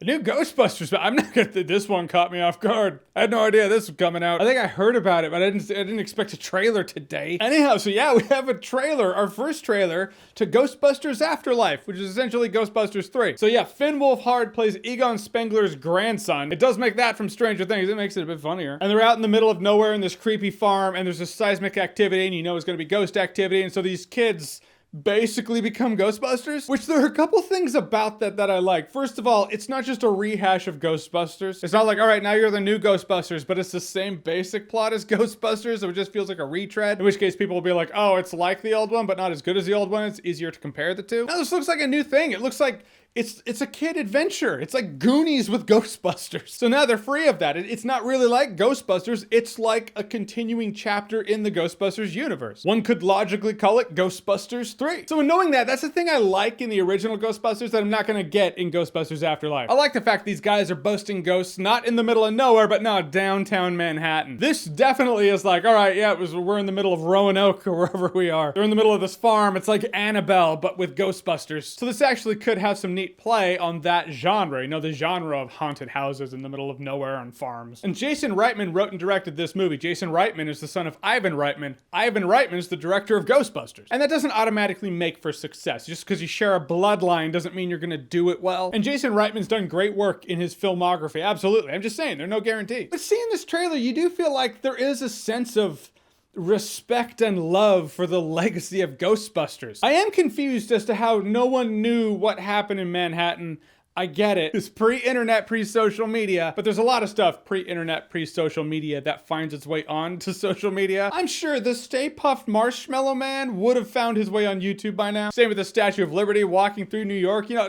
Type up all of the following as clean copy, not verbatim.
The new Ghostbusters, but I'm not gonna, this one caught me off guard. I had no idea this was coming out. I think I heard about it, but I didn't expect a trailer today. Anyhow, so yeah, we have a trailer, our first trailer to Ghostbusters Afterlife, which is essentially Ghostbusters 3. So yeah, Finn Wolfhard plays Egon Spengler's grandson. It does make that from Stranger Things. It makes it a bit funnier. And they're out in the middle of nowhere in this creepy farm, and there's this seismic activity, and you know it's gonna be ghost activity, and so these kids basically become Ghostbusters, which there are a couple things about that I like. First of all, it's not just a rehash of Ghostbusters. It's not like, all right, now you're the new Ghostbusters, but it's the same basic plot as Ghostbusters, so it just feels like a retread, in which case people will be like, oh, it's like the old one, but not as good as the old one. It's easier to compare the two. Now this looks like a new thing. It looks like it's a kid adventure. It's like Goonies with Ghostbusters. So now they're free of that. It's not really like Ghostbusters. It's like a continuing chapter in the Ghostbusters universe. One could logically call it Ghostbusters 3. So in knowing that, that's the thing I like in the original Ghostbusters that I'm not gonna get in Ghostbusters Afterlife. I like the fact these guys are busting ghosts not in the middle of nowhere, but now downtown Manhattan. This definitely is like, all right, yeah, we're in the middle of Roanoke or wherever we are. They're in the middle of this farm. It's like Annabelle, but with Ghostbusters. So this actually could have some neat play on that genre, you know, the genre of haunted houses in the middle of nowhere on farms. And Jason Reitman wrote and directed this movie. Jason Reitman is the son of Ivan Reitman. Ivan Reitman is the director of Ghostbusters. And that doesn't automatically make for success. Just because you share a bloodline doesn't mean you're gonna do it well. And Jason Reitman's done great work in his filmography, absolutely. I'm just saying, there's no guarantee. But seeing this trailer, you do feel like there is a sense of respect and love for the legacy of Ghostbusters. I am confused as to how no one knew what happened in Manhattan. I get it. It's pre-internet, pre-social media, but there's a lot of stuff pre-internet, pre-social media that finds its way onto social media. I'm sure the Stay Puft Marshmallow Man would have found his way on YouTube by now. Same with the Statue of Liberty walking through New York. You know,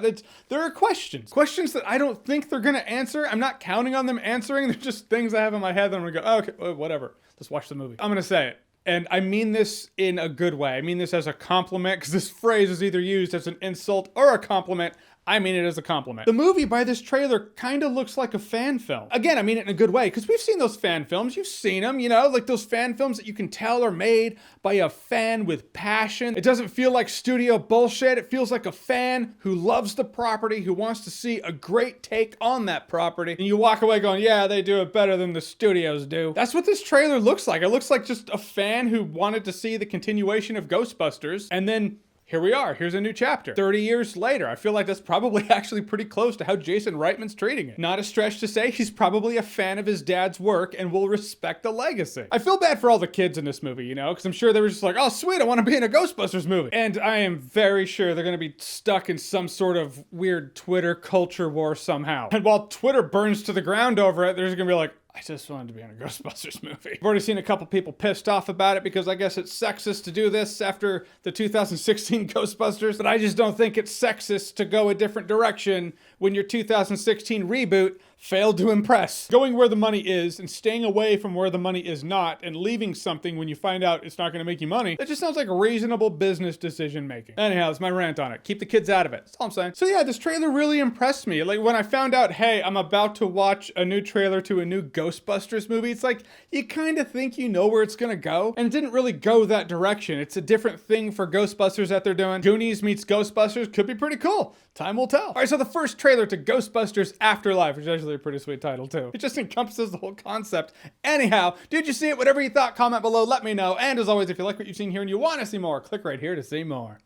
there are questions that I don't think they're gonna answer. I'm not counting on them answering. They're just things I have in my head that I'm gonna go, oh, okay, whatever. Let's watch the movie. I'm gonna say it. And I mean this in a good way. I mean this as a compliment, because this phrase is either used as an insult or a compliment. I mean it as a compliment. The movie by this trailer kind of looks like a fan film. Again, I mean it in a good way, because we've seen those fan films. You've seen them, you know, like those fan films that you can tell are made by a fan with passion. It doesn't feel like studio bullshit. It feels like a fan who loves the property, who wants to see a great take on that property. And you walk away going, yeah, they do it better than the studios do. That's what this trailer looks like. It looks like just a fan who wanted to see the continuation of Ghostbusters, and then here we are. Here's a new chapter. 30 years later. I feel like that's probably actually pretty close to how Jason Reitman's treating it. Not a stretch to say he's probably a fan of his dad's work and will respect the legacy. I feel bad for all the kids in this movie, you know, because I'm sure they were just like, oh, sweet, I want to be in a Ghostbusters movie. And I am very sure they're going to be stuck in some sort of weird Twitter culture war somehow. And while Twitter burns to the ground over it, there's going to be like, I just wanted to be in a Ghostbusters movie. I've already seen a couple people pissed off about it because I guess it's sexist to do this after the 2016 Ghostbusters, but I just don't think it's sexist to go a different direction when your 2016 reboot failed to impress. Going where the money is and staying away from where the money is not and leaving something when you find out it's not going to make you money, that just sounds like reasonable business decision making. Anyhow, that's my rant on it. Keep the kids out of it. That's all I'm saying. So yeah, this trailer really impressed me. Like when I found out, hey, I'm about to watch a new trailer to a new Ghostbusters movie, it's like you kind of think you know where it's going to go, and it didn't really go that direction. It's a different thing for Ghostbusters that they're doing. Goonies meets Ghostbusters could be pretty cool. Time will tell. All right, so the first trailer to Ghostbusters Afterlife, which is actually a pretty sweet title too. It just encompasses the whole concept. Anyhow, did you see it? Whatever you thought, comment below, let me know. And as always, if you like what you've seen here and you want to see more, click right here to see more.